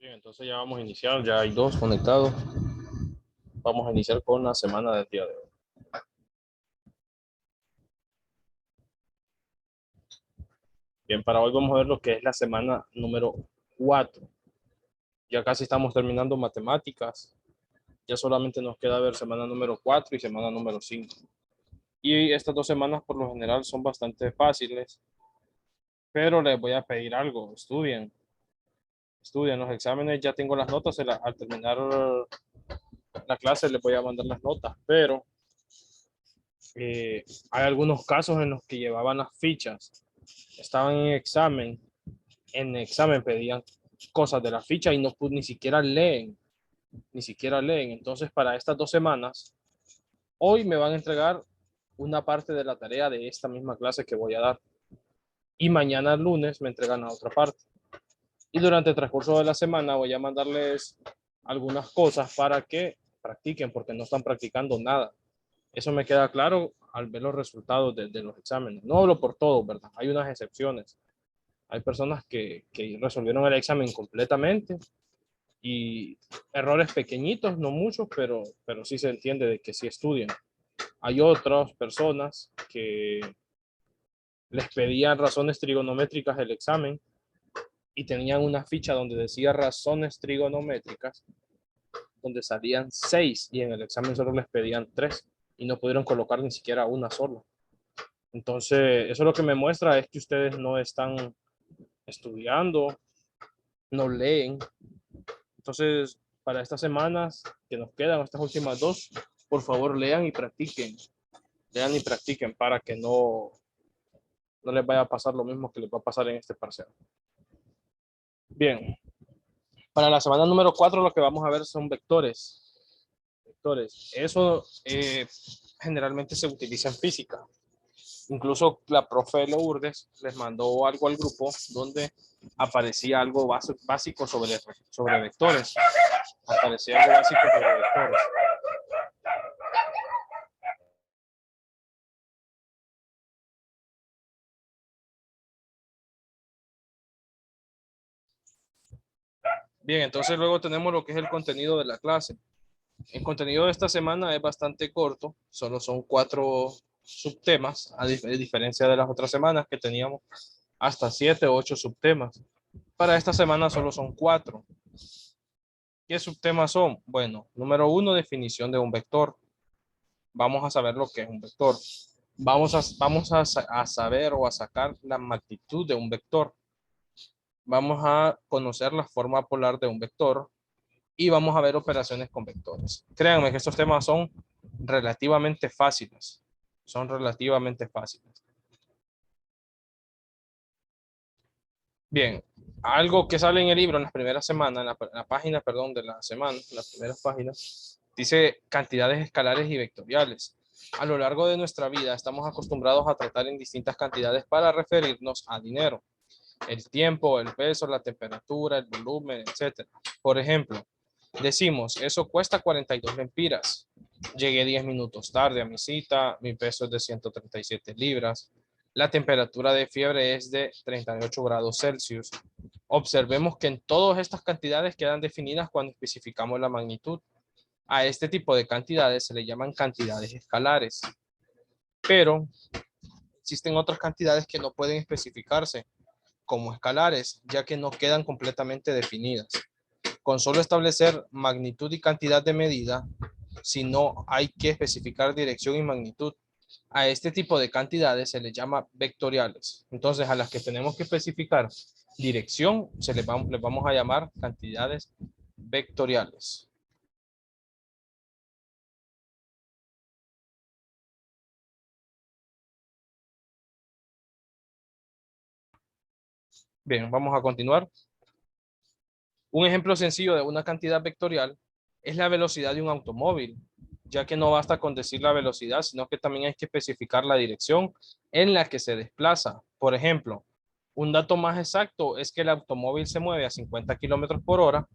Bien, entonces ya vamos a iniciar, ya hay dos conectados. Vamos a iniciar con la semana del día de hoy. Bien, para hoy vamos a ver lo que es la semana número 4. Ya casi estamos terminando matemáticas. Ya solamente nos queda ver semana número 4 y semana número 5. Y estas dos semanas por lo general son bastante fáciles, pero les voy a pedir algo. Estudien los exámenes. Ya tengo las notas. Al terminar la clase les voy a mandar las notas, pero hay algunos casos en los que llevaban las fichas, estaban en examen pedían cosas de la ficha y no ni siquiera leen, ni siquiera leen. Entonces, para estas dos semanas, hoy me van a entregar una parte de la tarea de esta misma clase que voy a dar y mañana lunes me entregan la otra parte. Y durante el transcurso de la semana voy a mandarles algunas cosas para que practiquen, porque no están practicando nada. Eso me queda claro al ver los resultados de los exámenes. No hablo por todo, ¿verdad? Hay unas excepciones. Hay personas que resolvieron el examen completamente y errores pequeñitos, no muchos, pero sí se entiende de que sí estudian. Hay otras personas que les pedían razones trigonométricas del examen y tenían una ficha donde decía razones trigonométricas, donde salían 6 y en el examen solo les pedían 3 y no pudieron colocar ni siquiera una sola. Entonces, eso lo que me muestra es que ustedes no están estudiando, no leen. Entonces, para estas semanas que nos quedan, estas últimas dos, por favor lean y practiquen. Lean y practiquen para que no les vaya a pasar lo mismo que les va a pasar en este parcial. Bien, para la semana número 4 lo que vamos a ver son vectores. Vectores. Eso generalmente se utiliza en física. Incluso la profe Lourdes les mandó algo al grupo donde aparecía algo básico sobre vectores. Aparecía algo básico sobre vectores. Bien, entonces luego tenemos lo que es el contenido de la clase. El contenido de esta semana es bastante corto, solo son 4 subtemas, a diferencia de las otras semanas que teníamos hasta 7 o 8 subtemas. Para esta semana solo son 4. ¿Qué subtemas son? Bueno, número 1, definición de un vector. Vamos a saber lo que es un vector. Vamos a saber o a sacar la magnitud de un vector. Vamos a conocer la forma polar de un vector y vamos a ver operaciones con vectores. Créanme que estos temas son relativamente fáciles. Son relativamente fáciles. Bien, algo que sale en el libro en las primeras semanas, en la página, perdón, de la semana, en las primeras páginas, dice cantidades escalares y vectoriales. A lo largo de nuestra vida estamos acostumbrados a tratar en distintas cantidades para referirnos a dinero. El tiempo, el peso, la temperatura, el volumen, etc. Por ejemplo, decimos, eso cuesta 42 lempiras. Llegué 10 minutos tarde a mi cita, mi peso es de 137 libras. La temperatura de fiebre es de 38 grados Celsius. Observemos que en todas estas cantidades quedan definidas cuando especificamos la magnitud. A este tipo de cantidades se le llaman cantidades escalares, pero existen otras cantidades que no pueden especificarse como escalares, ya que no quedan completamente definidas. Con solo establecer magnitud y cantidad de medida, si no hay que especificar dirección y magnitud. A este tipo de cantidades se les llama vectoriales. Entonces, a las que tenemos que especificar dirección, les vamos a llamar cantidades vectoriales. Bien, vamos a continuar. Un ejemplo sencillo de una cantidad vectorial es la velocidad de un automóvil, ya que no basta con decir la velocidad, sino que también hay que especificar la dirección en la que se desplaza. Por ejemplo, un dato más exacto es que el automóvil se mueve a 50 kilómetros por hora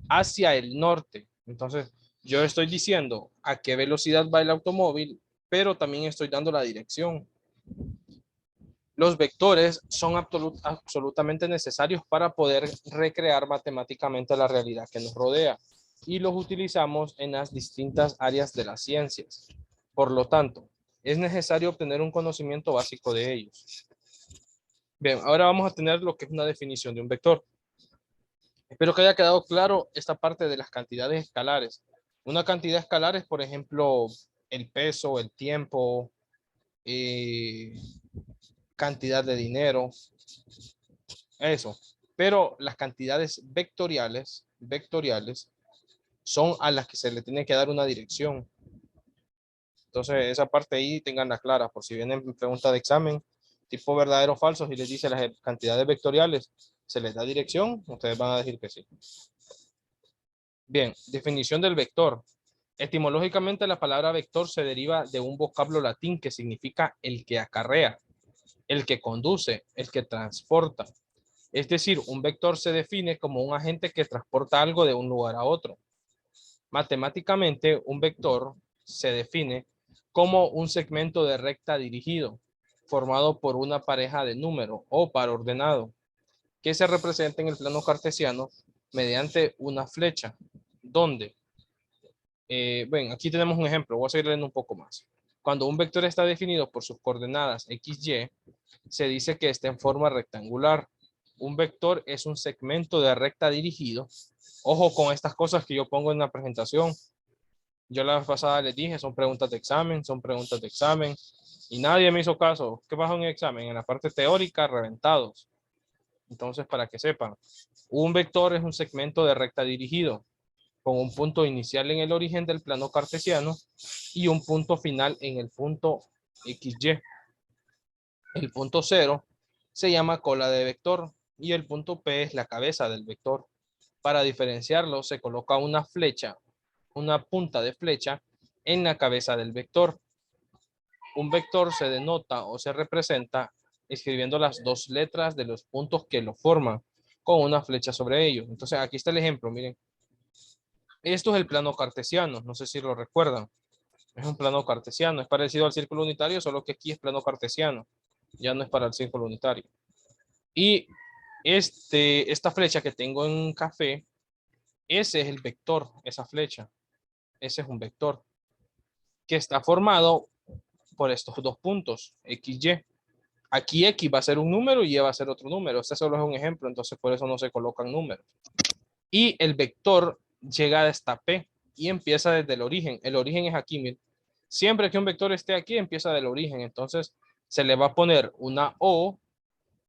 hacia el norte. Entonces, yo estoy diciendo a qué velocidad va el automóvil, pero también estoy dando la dirección. Los vectores son absolutamente necesarios para poder recrear matemáticamente la realidad que nos rodea y los utilizamos en las distintas áreas de las ciencias. Por lo tanto, es necesario obtener un conocimiento básico de ellos. Bien, ahora vamos a tener lo que es una definición de un vector. Espero que haya quedado claro esta parte de las cantidades escalares. Una cantidad escalar es, por ejemplo, el peso, el tiempo, eh, cantidad de dinero, eso. Pero las cantidades vectoriales son a las que se le tiene que dar una dirección. Entonces, esa parte ahí tenganla clara, por si vienen preguntas de examen, tipo verdadero o falso, si les dice las cantidades vectoriales, se les da dirección, ustedes van a decir que sí. Bien, definición del vector. Etimológicamente, la palabra vector se deriva de un vocablo latín que significa el que acarrea, el que conduce, el que transporta. Es decir, un vector se define como un agente que transporta algo de un lugar a otro. Matemáticamente, un vector se define como un segmento de recta dirigido, formado por una pareja de números o par ordenado, que se representa en el plano cartesiano mediante una flecha, donde, bueno, aquí tenemos un ejemplo, voy a seguir leyendo un poco más. Cuando un vector está definido por sus coordenadas x, y, se dice que está en forma rectangular. Un vector es un segmento de recta dirigido. Ojo con estas cosas que yo pongo en la presentación. Yo la vez pasada les dije, son preguntas de examen, son preguntas de examen. Y nadie me hizo caso. ¿Qué pasó en el examen? En la parte teórica, reventados. Entonces, para que sepan, un vector es un segmento de recta dirigido, con un punto inicial en el origen del plano cartesiano y un punto final en el punto XY. El punto 0 se llama cola de vector y el punto P es la cabeza del vector. Para diferenciarlo, se coloca una flecha, una punta de flecha en la cabeza del vector. Un vector se denota o se representa escribiendo las dos letras de los puntos que lo forman con una flecha sobre ellos. Entonces, aquí está el ejemplo, miren. Esto es el plano cartesiano, no sé si lo recuerdan. Es un plano cartesiano, es parecido al círculo unitario, solo que aquí es plano cartesiano, ya no es para el círculo unitario. Y esta flecha que tengo en café, ese es el vector, esa flecha. Ese es un vector que está formado por estos dos puntos, X, Y. Aquí X va a ser un número y Y va a ser otro número. Este solo es un ejemplo, entonces por eso no se colocan números. Y el vector llega a esta P y empieza desde el origen. El origen es aquí, miren. Siempre que un vector esté aquí, empieza del origen. Entonces se le va a poner una O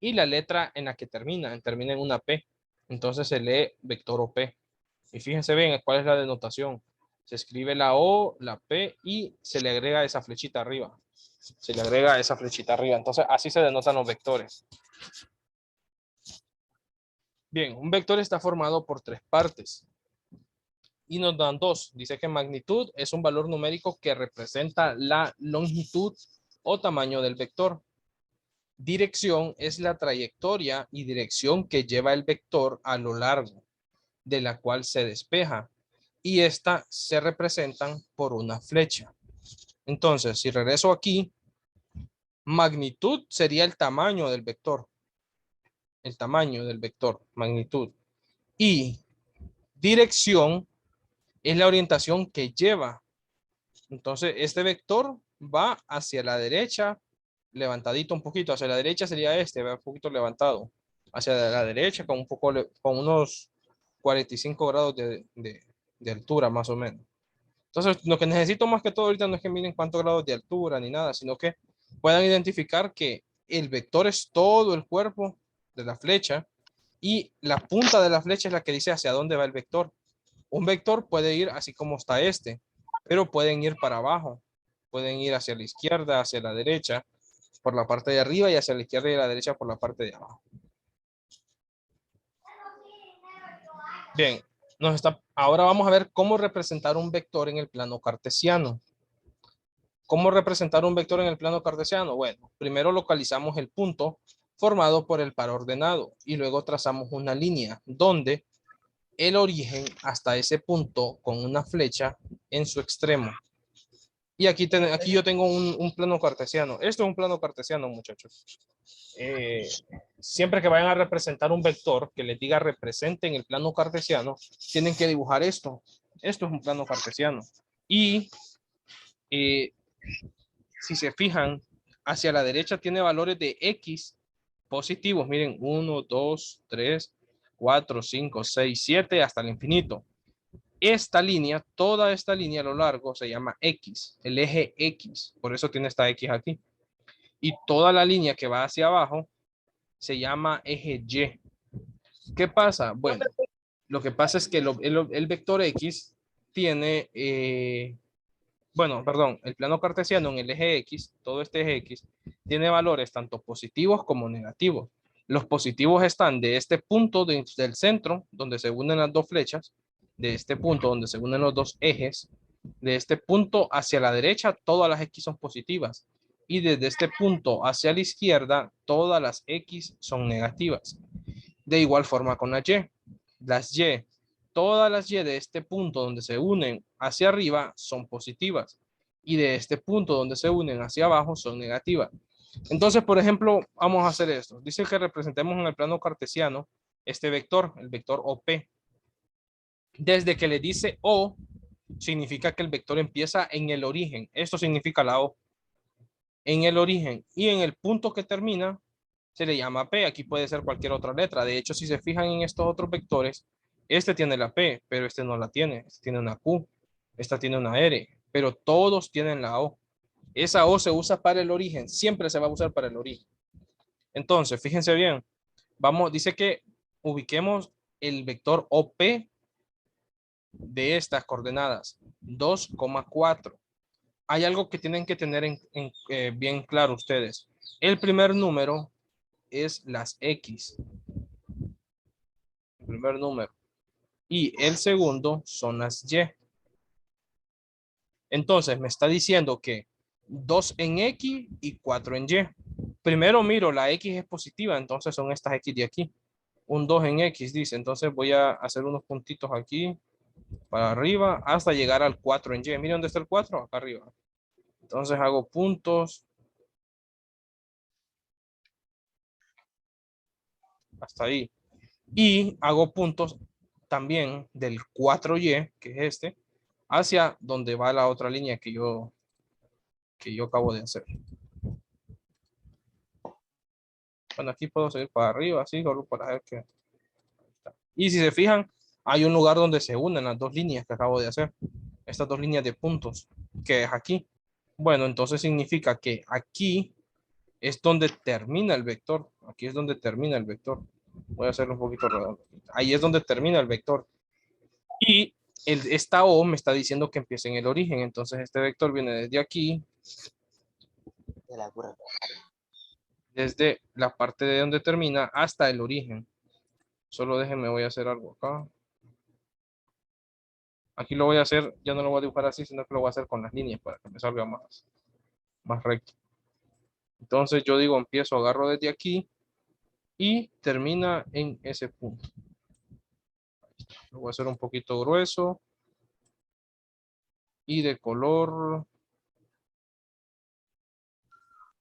y la letra en la que termina en una P. Entonces se lee vector OP. Y fíjense bien cuál es la denotación. Se escribe la O, la P y se le agrega esa flechita arriba. Se le agrega esa flechita arriba. Entonces así se denotan los vectores. Bien, un vector está formado por tres partes y nos dan dos. Dice que magnitud es un valor numérico que representa la longitud o tamaño del vector. Dirección es la trayectoria y dirección que lleva el vector a lo largo, de la cual se despeja, y esta se representan por una flecha. Entonces, si regreso aquí, magnitud sería el tamaño del vector, magnitud. Y dirección es la orientación que lleva. Entonces, este vector va hacia la derecha, levantadito un poquito, hacia la derecha sería este, va un poquito levantado, hacia la derecha con un poco, con unos 45 grados de altura más o menos. Entonces, lo que necesito más que todo ahorita no es que miren cuántos grados de altura ni nada, sino que puedan identificar que el vector es todo el cuerpo de la flecha y la punta de la flecha es la que dice hacia dónde va el vector. Un vector puede ir así como está este, pero pueden ir para abajo, pueden ir hacia la izquierda, hacia la derecha, por la parte de arriba y hacia la izquierda y la derecha por la parte de abajo. Bien, ahora vamos a ver cómo representar un vector en el plano cartesiano. ¿Cómo representar un vector en el plano cartesiano? Bueno, primero localizamos el punto formado por el par ordenado y luego trazamos una línea donde el origen hasta ese punto con una flecha en su extremo. Y aquí yo tengo un plano cartesiano. Esto es un plano cartesiano, muchachos. Eh, Siempre que vayan a representar un vector que les diga representen el plano cartesiano, tienen que dibujar esto. Esto es un plano cartesiano. Y eh, si se fijan, hacia la derecha tiene valores de X positivos. Miren, 1, 2, 3, 4, 5, 6, 7, hasta el infinito. Esta línea, toda esta línea a lo largo se llama X, el eje X. Por eso tiene esta X aquí. Y toda la línea que va hacia abajo se llama eje Y. ¿Qué pasa? Bueno, lo que pasa es que el vector X tiene, bueno, perdón, el plano cartesiano en el eje X, todo este eje X, tiene valores tanto positivos como negativos. Los positivos están de este punto del centro, donde se unen las dos flechas, de este punto donde se unen los dos ejes, de este punto hacia la derecha, todas las X son positivas. Y desde este punto hacia la izquierda, todas las X son negativas. De igual forma con las Y. Las Y, todas las Y de este punto donde se unen hacia arriba son positivas. Y de este punto donde se unen hacia abajo son negativas. Entonces, por ejemplo, vamos a hacer esto. Dice que representemos en el plano cartesiano este vector, el vector OP. Desde que le dice O, significa que el vector empieza en el origen. Esto significa la O. En el origen y en el punto que termina se le llama P. Aquí puede ser cualquier otra letra. De hecho, si se fijan en estos otros vectores, este tiene la P, pero este no la tiene. Este tiene una Q, esta tiene una R, pero todos tienen la O. Esa O se usa para el origen, siempre se va a usar para el origen. Entonces, fíjense bien, vamos, dice que ubiquemos el vector OP de estas coordenadas, 2,4. Hay algo que tienen que tener bien claro ustedes. El primer número es las X, el primer número. Y el segundo son las Y. Entonces me está diciendo que 2 en X y 4 en Y. Primero miro, la X es positiva, entonces son estas X de aquí. Un 2 en X dice, entonces voy a hacer unos puntitos aquí para arriba hasta llegar al 4 en Y. Miren dónde está el 4, acá arriba. Entonces hago puntos hasta ahí. Y hago puntos también del 4Y, que es este, hacia donde va la otra línea que yo acabo de hacer. Bueno, aquí puedo seguir para arriba, así, solo para ver que... Y si se fijan, hay un lugar donde se unen las dos líneas que acabo de hacer. Estas dos líneas de puntos, que es aquí. Bueno, entonces significa que aquí es donde termina el vector. Aquí es donde termina el vector. Voy a hacerlo un poquito redondo. Ahí es donde termina el vector. Y esta O me está diciendo que empiece en el origen. Entonces este vector viene desde aquí, desde la parte de donde termina hasta el origen. Solo déjenme, voy a hacer algo acá. Aquí lo voy a hacer, ya no lo voy a dibujar así, sino que lo voy a hacer con las líneas para que me salga más recto. Entonces yo digo, empiezo, agarro desde aquí y termina en ese punto. Lo voy a hacer un poquito grueso y de color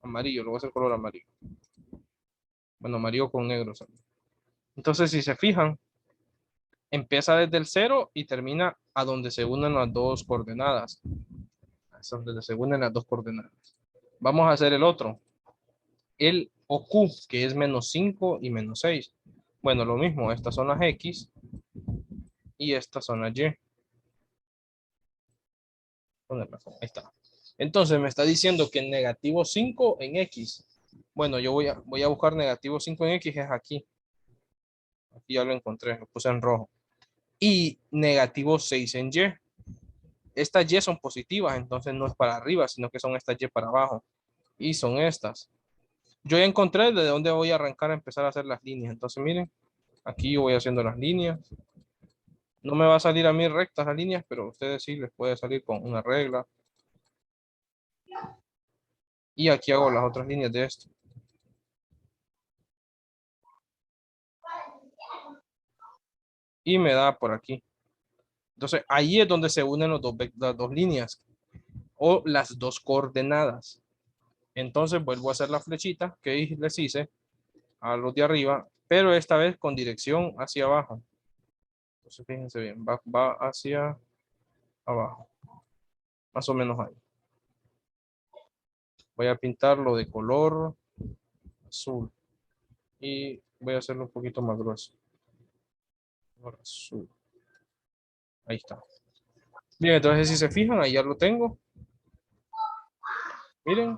amarillo, lo voy a hacer color amarillo. Bueno, amarillo con negro. Entonces, si se fijan, empieza desde el 0 y termina a donde se unen las dos coordenadas. Es donde se unen las dos coordenadas. Vamos a hacer el otro. El OQ, que es -5 y -6. Bueno, lo mismo, estas son las X y estas son las Y. Ahí está. Entonces me está diciendo que -5 en X. Bueno, yo voy a buscar -5 en X, es aquí. Aquí ya lo encontré, lo puse en rojo. Y -6 en Y. Estas Y son positivas, entonces no es para arriba, sino que son estas Y para abajo. Y son estas. Yo ya encontré de dónde voy a arrancar a empezar a hacer las líneas. Entonces miren, aquí yo voy haciendo las líneas. No me va a salir a mí rectas las líneas, pero a ustedes sí les puede salir con una regla. Y aquí hago las otras líneas de esto. Y me da por aquí. Entonces ahí es donde se unen las dos líneas. o las dos coordenadas. Entonces vuelvo a hacer la flechita que les hice a los de arriba, pero esta vez con dirección hacia abajo. Entonces fíjense bien, va hacia abajo, más o menos ahí. Voy a pintarlo de color azul y voy a hacerlo un poquito más grueso. Color azul. Ahí está. Bien, entonces si se fijan, ahí ya lo tengo. Miren,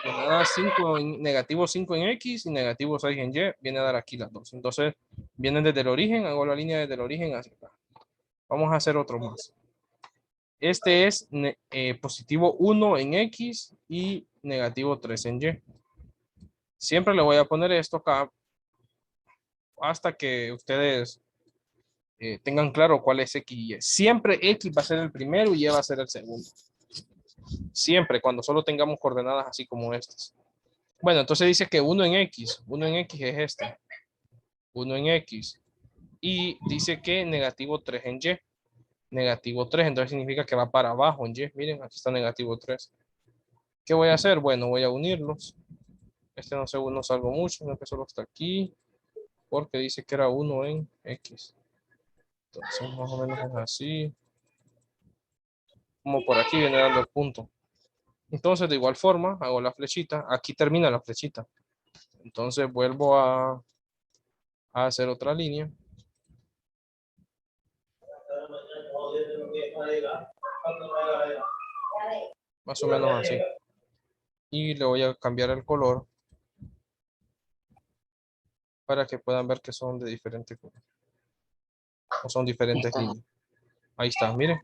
coordenada 5 negativo 5 en X y negativo 6 en Y, viene a dar aquí las dos. Entonces, vienen desde el origen, hago la línea desde el origen hacia acá. Vamos a hacer otro más. Este es positivo 1 en X y negativo 3 en Y. Siempre le voy a poner esto acá hasta que ustedes tengan claro cuál es X y Y. Siempre X va a ser el primero y Y va a ser el segundo. Siempre, cuando solo tengamos coordenadas así como estas. Bueno, entonces dice que 1 en X. 1 en X es este. 1 en X. Y dice que negativo 3 en Y. Negativo 3, entonces significa que va para abajo en Y. Miren, aquí está negativo 3. ¿Qué voy a hacer? Bueno, voy a unirlos. Este no salgo mucho, no que solo está aquí. Porque dice que era 1 en X. Entonces, más o menos es así. Como por aquí viene dando el punto. Entonces, de igual forma, hago la flechita. Aquí termina la flechita. Entonces, vuelvo a hacer otra línea. Más o menos así. Y le voy a cambiar el color para que puedan ver que son de diferente color. O son diferentes líneas. Ahí está, miren.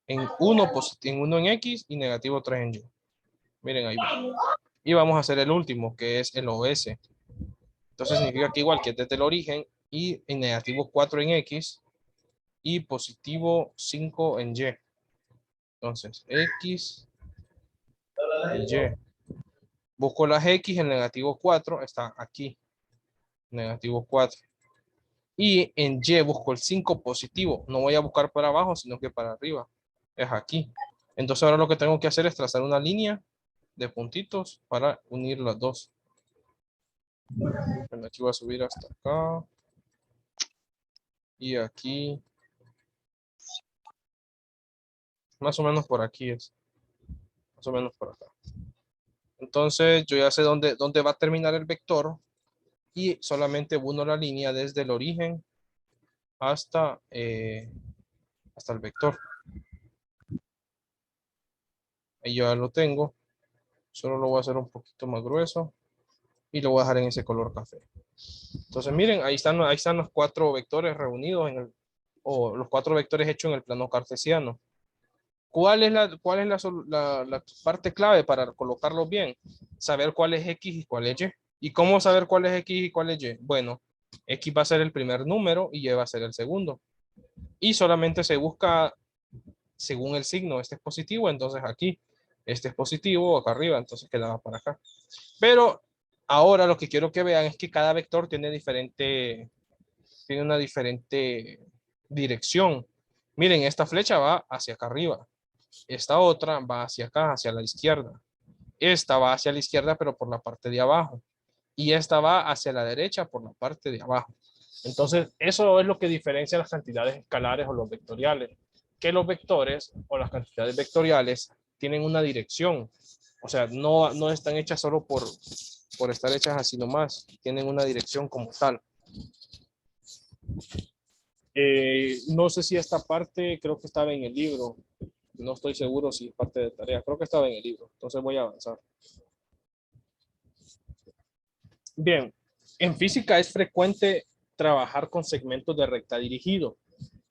En 1 en X y negativo 3 en Y. Miren ahí. Y vamos a hacer el último, que es el OS. Entonces significa que igual que desde el origen y en negativo 4 en X y positivo 5 en Y. Entonces, X y Y. Busco las X, el negativo 4 está aquí. Negativo 4. Y en Y busco el 5 positivo. No voy a buscar para abajo, sino que para arriba. Es aquí. Entonces ahora lo que tengo que hacer es trazar una línea de puntitos para unir las dos. Bueno, aquí voy a subir hasta acá. Y aquí. Más o menos por aquí es. Más o menos por acá. Entonces yo ya sé dónde va a terminar el vector. Y solamente uno la línea desde el origen hasta el vector. Ahí ya lo tengo. Solo lo voy a hacer un poquito más grueso. Y lo voy a dejar en ese color café. Entonces miren, ahí están los 4 vectores reunidos o los 4 vectores hechos en el plano cartesiano. ¿Cuál es la parte clave para colocarlos bien? Saber cuál es X y cuál es Y. ¿Y cómo saber cuál es X y cuál es Y? Bueno, X va a ser el primer número y Y va a ser el segundo. Y solamente se busca según el signo. Este es positivo, entonces aquí. Este es positivo, acá arriba, entonces quedaba para acá. Pero ahora lo que quiero que vean es que cada vector tiene una diferente dirección. Miren, esta flecha va hacia acá arriba. Esta otra va hacia acá, hacia la izquierda. Esta va hacia la izquierda, pero por la parte de abajo. Y esta va hacia la derecha por la parte de abajo. Entonces, eso es lo que diferencia las cantidades escalares o los vectoriales. Que los vectores o las cantidades vectoriales tienen una dirección. O sea, no están hechas solo por estar hechas así nomás. Tienen una dirección como tal. No sé si esta parte, creo que estaba en el libro. No estoy seguro si es parte de tarea. Creo que estaba en el libro. Entonces voy a avanzar. Bien, en física es frecuente trabajar con segmentos de recta dirigido,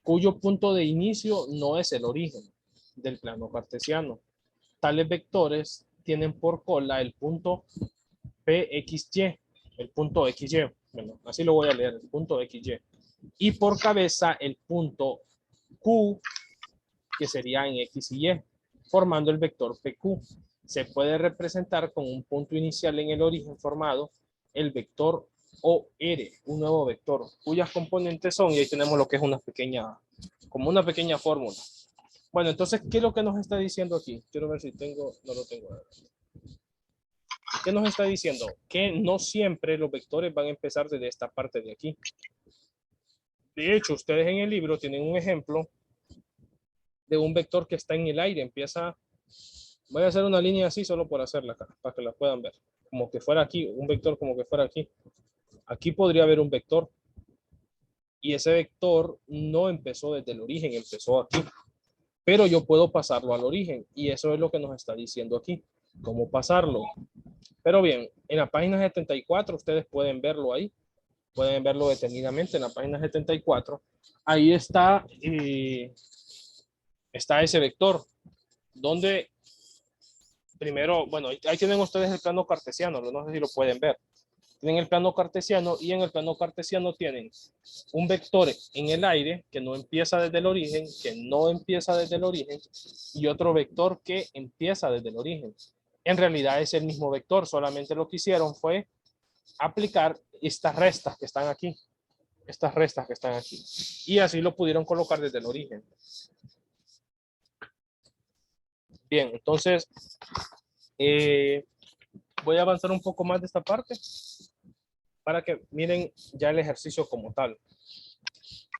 cuyo punto de inicio no es el origen del plano cartesiano. Tales vectores tienen por cola el punto PXY, el punto XY. Bueno, así lo voy a leer, el punto XY. Y por cabeza el punto Q, que sería en X y Y, formando el vector PQ. Se puede representar con un punto inicial en el origen formado el vector OR, un nuevo vector, cuyas componentes son, y ahí tenemos lo que es una pequeña como una pequeña fórmula. Bueno, entonces, ¿qué es lo que nos está diciendo aquí? Quiero ver si tengo, no lo tengo. ¿Qué nos está diciendo? Que no siempre los vectores van a empezar desde esta parte de aquí. De hecho, ustedes en el libro tienen un ejemplo de un vector que está en el aire. Empieza, voy a hacer una línea así solo por hacerla acá, para que la puedan ver. Como que fuera aquí, un vector como que fuera aquí. Aquí podría haber un vector. Y ese vector no empezó desde el origen, empezó aquí. Pero yo puedo pasarlo al origen. Y eso es lo que nos está diciendo aquí. ¿Cómo pasarlo? Pero bien, en la página 74 ustedes pueden verlo ahí. Pueden verlo detenidamente en la página 74. Ahí está, está ese vector. Donde primero, bueno, ahí tienen ustedes el plano cartesiano. No sé si lo pueden ver. Tienen el plano cartesiano y en el plano cartesiano tienen un vector en el aire que no empieza desde el origen, que no empieza desde el origen, y otro vector que empieza desde el origen. En realidad es el mismo vector, solamente lo que hicieron fue aplicar estas restas que están aquí. Estas restas que están aquí. Y así lo pudieron colocar desde el origen. Bien, entonces voy a avanzar un poco más de esta parte para que miren ya el ejercicio como tal.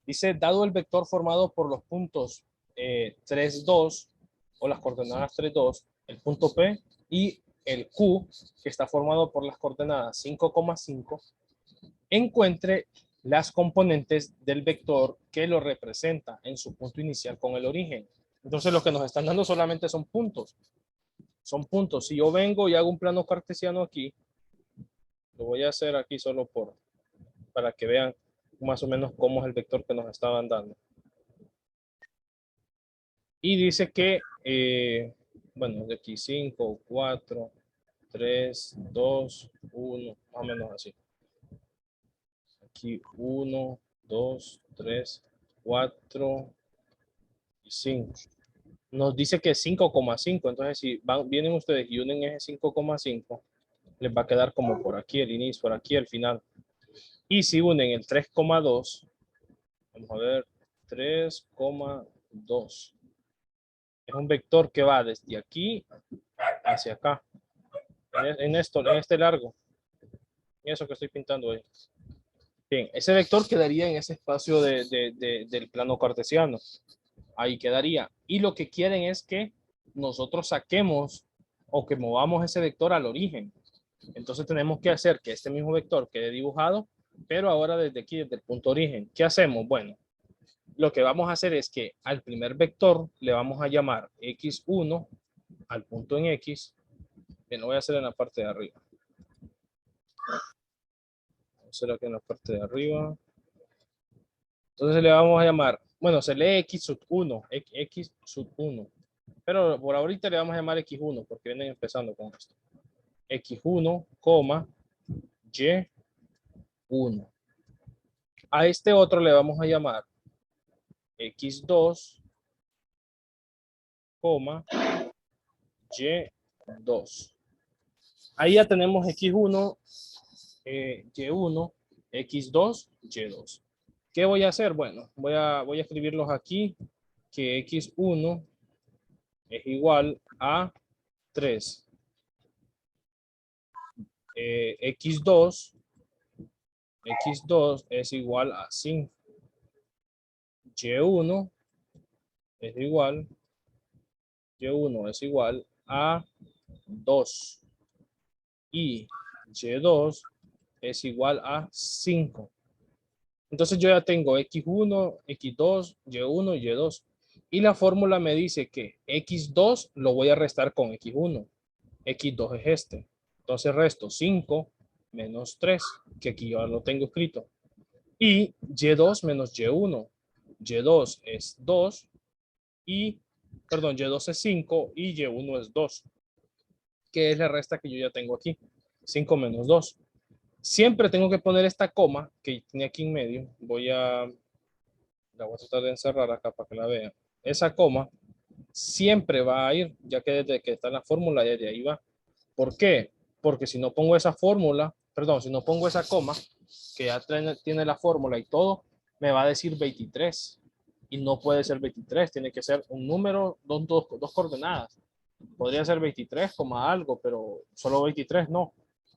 Dice, dado el vector formado por los puntos 3, 2 o las coordenadas 3, 2, el punto P y el Q, que está formado por las coordenadas 5,5, encuentre las componentes del vector que lo representa en su punto inicial con el origen. Entonces lo que nos están dando solamente son puntos. Son puntos. Si yo vengo y hago un plano cartesiano aquí, lo voy a hacer aquí solo para que vean más o menos cómo es el vector que nos estaban dando. Y dice que, bueno, de aquí 5, 4, 3, 2, 1, más o menos así. Aquí 1, 2, 3, 4 y 5. Nos dice que 5,5. Entonces, si vienen ustedes y unen ese 5,5, les va a quedar como por aquí el inicio, por aquí el final. Y si unen el 3,2, vamos a ver, 3,2. Es un vector que va desde aquí hacia acá. En este largo. En eso que estoy pintando ahí. Bien, ese vector quedaría en ese espacio del plano cartesiano. Ahí quedaría. Y lo que quieren es que nosotros saquemos o que movamos ese vector al origen. Entonces tenemos que hacer que este mismo vector quede dibujado, pero ahora desde aquí, desde el punto origen. ¿Qué hacemos? Bueno, lo que vamos a hacer es que al primer vector le vamos a llamar x1 al punto en x. Lo voy a hacer en la parte de arriba. Voy a hacer aquí en la parte de arriba. Entonces le vamos a llamar, bueno, se lee x sub 1, x sub 1. Pero por ahorita le vamos a llamar x1 porque vienen empezando con esto. x1, y1. A este otro le vamos a llamar x2, y2. Ahí ya tenemos x1, y1, x2, y2. ¿Qué voy a hacer? Bueno, voy a escribirlos aquí, que x1 es igual a 3. X2 es igual a 5. Y1 es igual, Y1 es igual a 2. Y Y2 es igual a 5. Entonces yo ya tengo X1, X2, Y1 y Y2. Y la fórmula me dice que X2 lo voy a restar con X1. X2 es este. Entonces resto 5 menos 3, que aquí ya lo tengo escrito. Y Y2 menos Y1. Y2 es 2 y, perdón, Y2 es 5 y Y1 es 2, que es la resta que yo ya tengo aquí. 5 menos 2. Siempre tengo que poner esta coma que tenía aquí en medio. La voy a tratar de encerrar acá para que la vean. Esa coma siempre va a ir, ya que desde que está en la fórmula, ya de ahí va. ¿Por qué? Porque si no pongo esa fórmula, perdón, si no pongo esa coma, que ya tiene la fórmula y todo, me va a decir 23. y no puede ser 23, tiene que ser un número, dos coordenadas. Podría ser 23, algo, pero solo 23 no.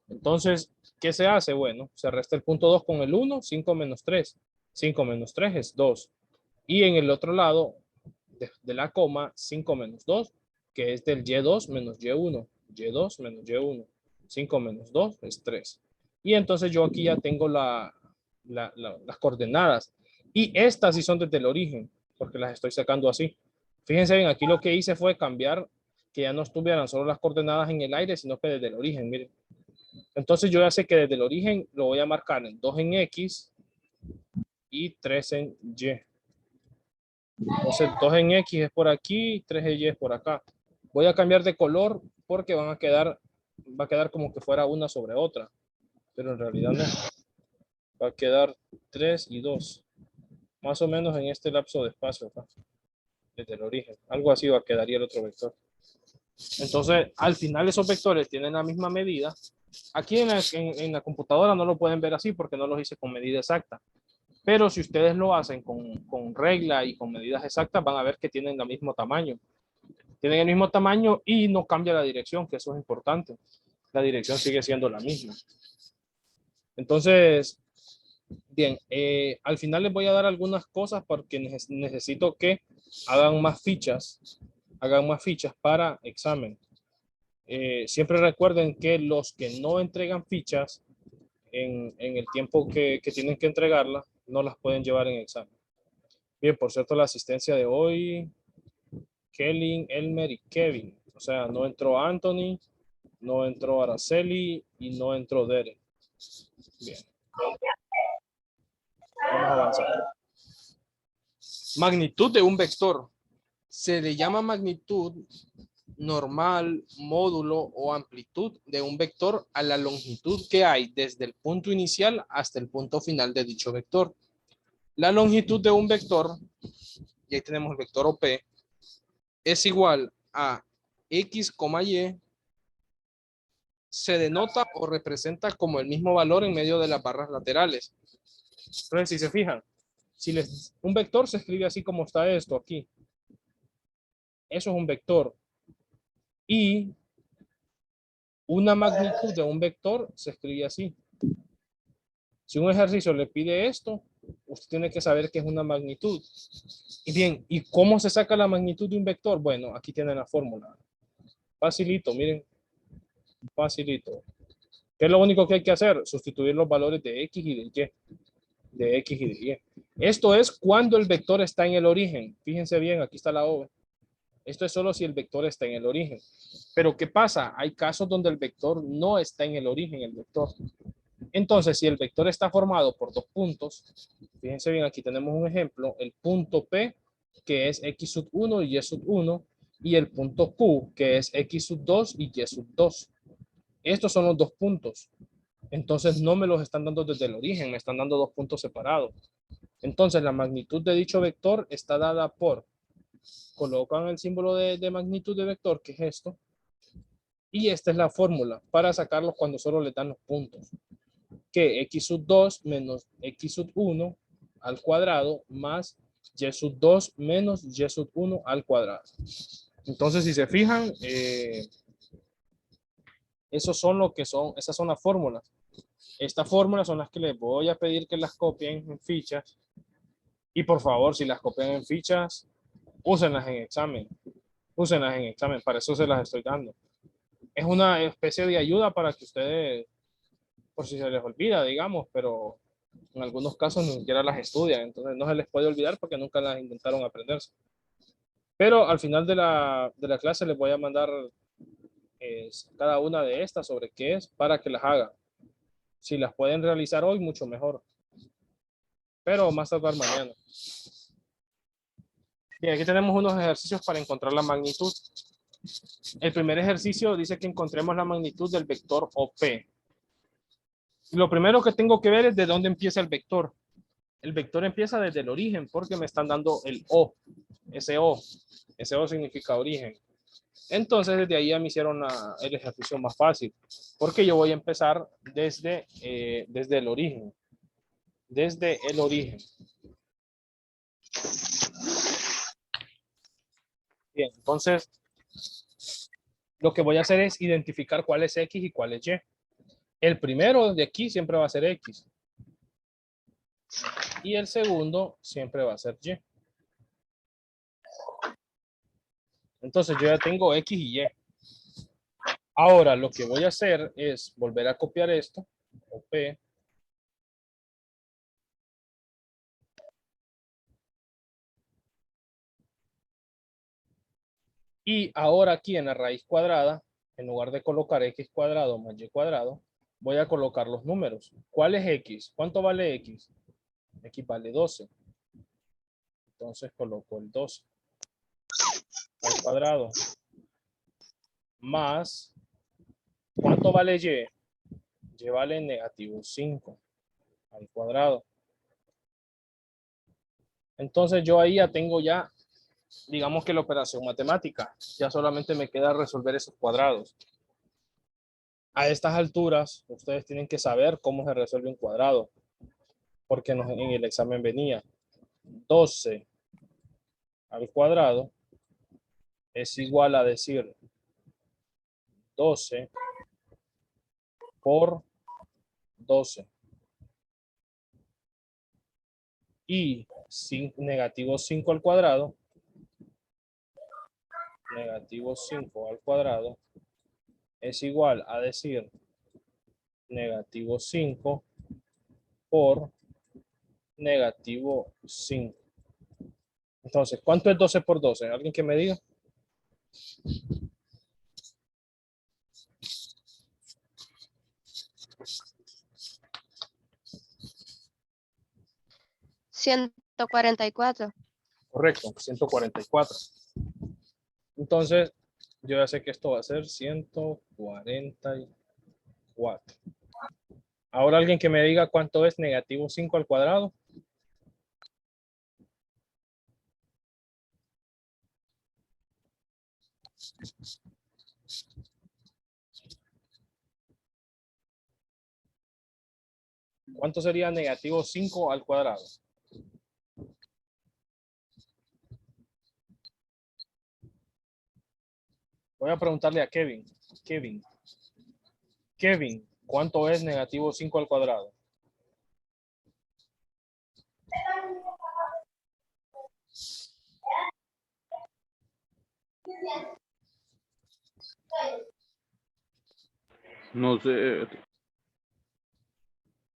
Entonces, ¿qué se hace? Bueno, se resta el punto 2 con el 1, 5 menos 3. 5 menos 3 es 2. Y en el otro lado de la coma, 5 menos 2, que es del Y2 menos Y1. Y2 menos Y1. 5 menos 2 es 3. Y entonces yo aquí ya tengo las coordenadas. Y estas sí son desde el origen, porque las estoy sacando así. Fíjense bien, aquí lo que hice fue cambiar que ya no estuvieran solo las coordenadas en el aire, sino que desde el origen, miren. Entonces yo ya sé que desde el origen lo voy a marcar en 2 en X y 3 en Y. Entonces 2 en X es por aquí, 3 en Y es por acá. Voy a cambiar de color porque va a quedar como que fuera una sobre otra, pero en realidad no. Va a quedar 3 y 2, más o menos en este lapso de espacio acá, desde el origen. Algo así va a quedaría el otro vector. Entonces, al final esos vectores tienen la misma medida. Aquí en la computadora no lo pueden ver así porque no los hice con medida exacta. Pero si ustedes lo hacen con regla y con medidas exactas, van a ver que tienen el mismo tamaño. Tienen el mismo tamaño y no cambia la dirección, que eso es importante. La dirección sigue siendo la misma. Entonces, bien, al final les voy a dar algunas cosas porque necesito que hagan más fichas para examen. Siempre recuerden que los que no entregan fichas en el tiempo que tienen que entregarlas, no las pueden llevar en examen. Bien, por cierto, la asistencia de hoy, Kelly, Elmer y Kevin. O sea, no entró Anthony, no entró Araceli y no entró Derek. Bien. Vamos a avanzar. Magnitud de un vector. Se le llama magnitud normal, módulo o amplitud de un vector a la longitud que hay desde el punto inicial hasta el punto final de dicho vector. La longitud de un vector, y ahí tenemos el vector OP, es igual a X, Y, se denota o representa como el mismo valor en medio de las barras laterales. Entonces, si se fijan, un vector se escribe así como está esto aquí. Eso es un vector. Y una magnitud de un vector se escribe así. Si un ejercicio le pide esto, usted tiene que saber que es una magnitud. Y bien, ¿y cómo se saca la magnitud de un vector? Bueno, aquí tienen la fórmula. Facilito, miren. Facilito. ¿Qué es lo único que hay que hacer? Sustituir los valores de X y de Y. De X y de Y. Esto es cuando el vector está en el origen. Fíjense bien, aquí está la O. Esto es solo si el vector está en el origen. Pero ¿qué pasa? Hay casos donde el vector no está en el origen, el vector. Entonces, si el vector está formado por dos puntos, fíjense bien, aquí tenemos un ejemplo, el punto P, que es X sub 1 y Y sub 1, y el punto Q, que es X sub 2 y Y sub 2. Estos son los dos puntos. Entonces, no me los están dando desde el origen, me están dando dos puntos separados. Entonces, la magnitud de dicho vector está dada por, colocan el símbolo de magnitud de vector, que es esto, y esta es la fórmula para sacarlos cuando solo le dan los puntos. Que X sub 2 menos X sub 1 al cuadrado más Y sub 2 menos Y sub 1 al cuadrado. Entonces, si se fijan, esas son las fórmulas. Estas fórmulas son las que les voy a pedir que las copien en fichas. Y por favor, si las copian en fichas, úsenlas en examen. Úsenlas en examen, para eso se las estoy dando. Es una especie de ayuda para que ustedes, por si se les olvida, digamos, pero en algunos casos ni siquiera las estudian, entonces no se les puede olvidar porque nunca las intentaron aprenderse. Pero al final de la clase les voy a mandar cada una de estas sobre qué es para que las hagan. Si las pueden realizar hoy, mucho mejor. Pero más tardar mañana. Bien, aquí tenemos unos ejercicios para encontrar la magnitud. El primer ejercicio dice que encontremos la magnitud del vector OP. Lo primero que tengo que ver es de dónde empieza el vector. El vector empieza desde el origen porque me están dando el O. Ese O significa origen. Entonces desde ahí ya me hicieron el ejercicio más fácil. Porque yo voy a empezar desde el origen. Desde el origen. Bien, entonces lo que voy a hacer es identificar cuál es X y cuál es Y. El primero de aquí siempre va a ser X. Y el segundo siempre va a ser Y. Entonces yo ya tengo X y Y. Ahora lo que voy a hacer es volver a copiar esto, o P. Y ahora aquí en la raíz cuadrada, en lugar de colocar X cuadrado más Y cuadrado, voy a colocar los números. ¿Cuál es X? ¿Cuánto vale X? X vale 12. Entonces coloco el 12 al cuadrado. Más, ¿cuánto vale Y? Y vale negativo 5 al cuadrado. Entonces yo ahí ya tengo ya, digamos que la operación matemática. Ya solamente me queda resolver esos cuadrados. A estas alturas, ustedes tienen que saber cómo se resuelve un cuadrado. Porque en el examen venía 12 al cuadrado es igual a decir 12 por 12. Y negativo 5 al cuadrado, negativo 5 al cuadrado, es igual a decir negativo 5 por negativo 5. Entonces, ¿cuánto es 12 por 12? ¿Alguien que me diga? $144. Correcto, 144. Entonces, yo ya sé que esto va a ser 144. Ahora alguien que me diga cuánto es negativo 5 al cuadrado. ¿Cuánto sería negativo 5 al cuadrado? Voy a preguntarle a Kevin. Kevin, ¿cuánto es negativo 5 al cuadrado? No sé.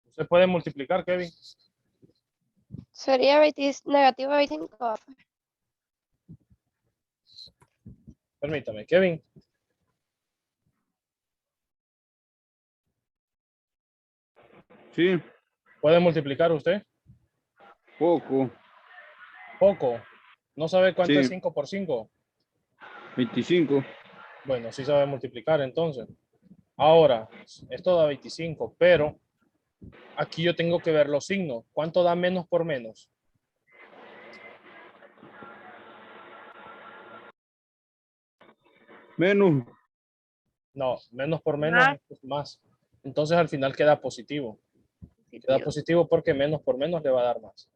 ¿Usted puede multiplicar, Kevin? Sería negativo 25. Permítame, Kevin. Sí, ¿Puede multiplicar usted? poco. Poco. ¿No sabe cuánto es Sí, 5 por 5? 25. Bueno, sí sabe multiplicar entonces. Ahora, esto da 25, pero aquí yo tengo que ver los signos. ¿Cuánto da menos por menos? Menos. No, menos por menos es más. Entonces al final queda positivo. Queda positivo porque menos por menos le va a dar más.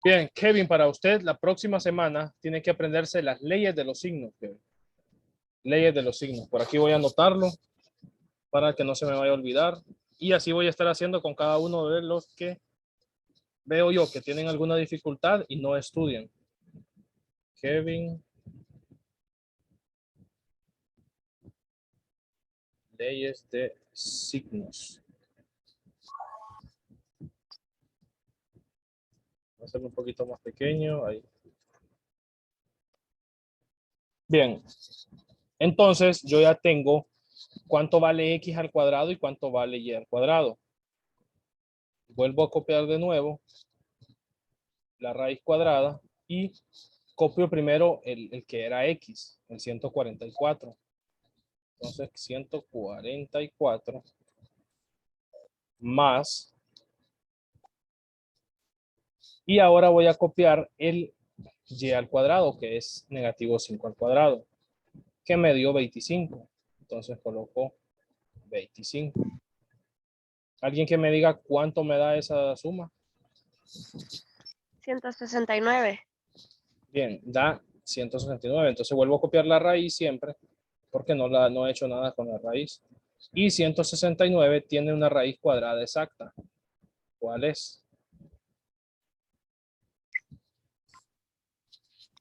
Bien, Kevin, para usted la próxima semana tiene que aprenderse las leyes de los signos, Kevin. Leyes de los signos. Por aquí voy a anotarlo para que no se me vaya a olvidar. Y así voy a estar haciendo con cada uno de los que veo yo que tienen alguna dificultad y no estudian. Kevin. Leyes de signos. Voy a hacerlo un poquito más pequeño. Ahí. Bien. Entonces yo ya tengo cuánto vale x al cuadrado y cuánto vale y al cuadrado. Vuelvo a copiar de nuevo la raíz cuadrada y copio primero el que era x, el 144. Entonces 144 más. Y ahora voy a copiar el y al cuadrado, que es negativo 5 al cuadrado, que me dio 25. Entonces coloco 25. ¿Alguien que me diga cuánto me da esa suma? 169. Bien, da 169. Entonces vuelvo a copiar la raíz siempre, porque no he hecho nada con la raíz. Y 169 tiene una raíz cuadrada exacta. ¿Cuál es?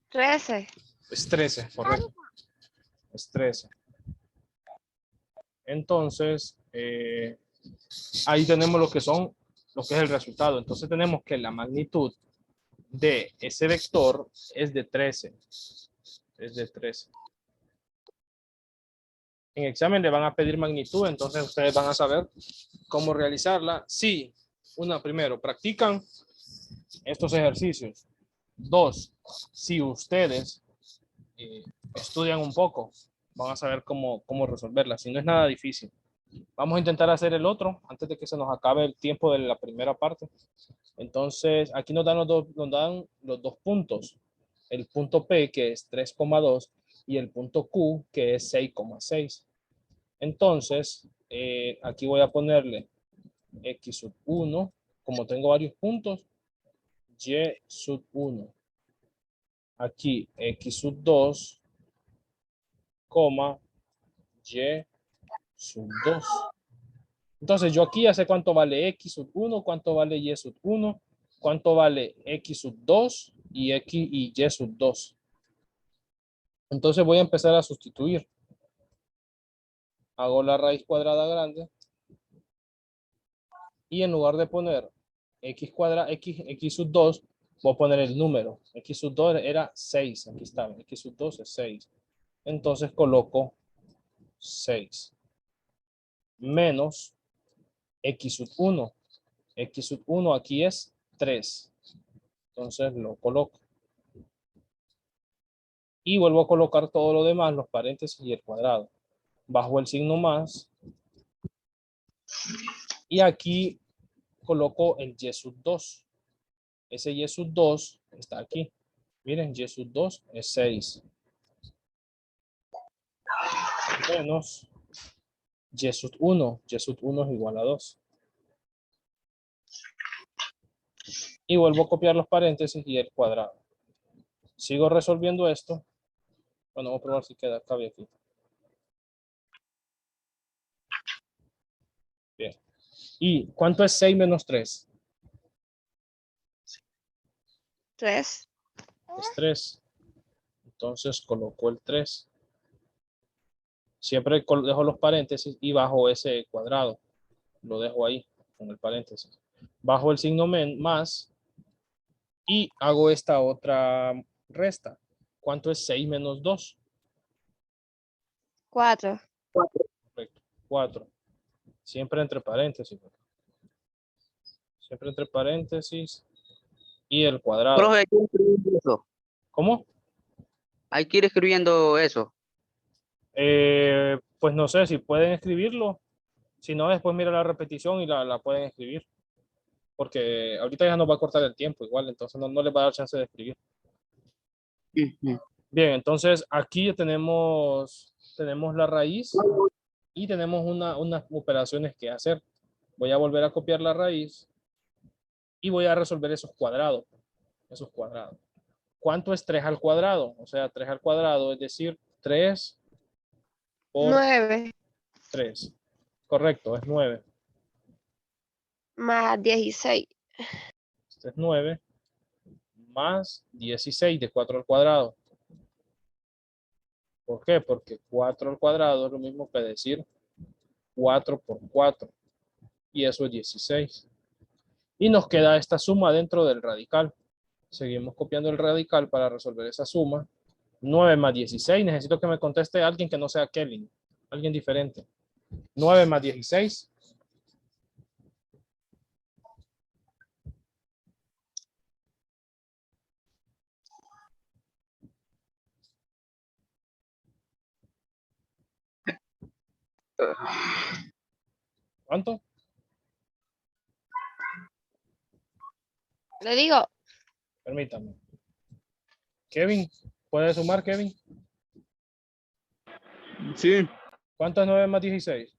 13. Es 13, correcto. Es 13. Entonces, ahí tenemos lo que es el resultado. Entonces tenemos que la magnitud de ese vector es de 13. Es de 13. En examen le van a pedir magnitud, entonces ustedes van a saber cómo realizarla. Sí, primero, practican estos ejercicios. 2, si ustedes estudian un poco, van a saber cómo resolverla. Si no es nada difícil. Vamos a intentar hacer el otro antes de que se nos acabe el tiempo de la primera parte. Entonces, aquí nos dan los dos puntos. El punto P, que es 3,2, y el punto Q, que es 6,6. Entonces, aquí voy a ponerle X sub 1. Como tengo varios puntos, Y sub 1. Aquí X sub 2, Y sub 2. Entonces, yo aquí ya sé cuánto vale X sub 1, cuánto vale Y sub 1, cuánto vale X sub 2 y X y Y sub 2. Entonces voy a empezar a sustituir. Hago la raíz cuadrada grande. Y en lugar de poner X sub 2, voy a poner el número. X sub 2 era 6. Aquí está. X sub 2 es 6. Entonces coloco 6. Menos X sub 1. X sub 1 aquí es 3. Entonces lo coloco. Y vuelvo a colocar todo lo demás, los paréntesis y el cuadrado. Bajo el signo más. Y aquí coloco el Y sub 2. Ese Y sub 2 está aquí. Miren, Y sub 2 es 6. Menos Y sub 1. Y sub 1 es igual a 2. Y vuelvo a copiar los paréntesis y el cuadrado. Sigo resolviendo esto. Bueno, vamos a probar si cabe aquí. Bien. ¿Y cuánto es 6 menos 3? 3. Es 3. Entonces coloco el 3. Siempre dejo los paréntesis y bajo ese cuadrado. Lo dejo ahí con el paréntesis. Bajo el signo más y hago esta otra resta. ¿Cuánto es 6 menos 2? 4. Correcto. 4. Siempre entre paréntesis. Siempre entre paréntesis y el cuadrado. Profe, hay que ir escribiendo eso. ¿Cómo? Hay que ir escribiendo eso. Pues no sé si pueden escribirlo. Si no, después mira la repetición y la pueden escribir. Porque ahorita ya nos va a cortar el tiempo igual, entonces no les va a dar chance de escribir. Ujú. Bien, entonces aquí ya tenemos la raíz y tenemos unas operaciones que hacer. Voy a volver a copiar la raíz y voy a resolver esos cuadrados. ¿Cuánto es 3 al cuadrado? O sea, 3 al cuadrado, es decir, 3 por 9 3. Correcto, es 9. más 16. Este es 9 más 16 de 4 al cuadrado. ¿Por qué? Porque 4 al cuadrado es lo mismo que decir 4 por 4. Y eso es 16. Y nos queda esta suma dentro del radical. Seguimos copiando el radical para resolver esa suma. 9 más 16. Necesito que me conteste alguien que no sea Kelly. Alguien diferente. 9 más 16. ¿Cuánto? Le digo, Permítame. Kevin, ¿puede sumar, Kevin? Sí, ¿Cuánto es 9 más 16?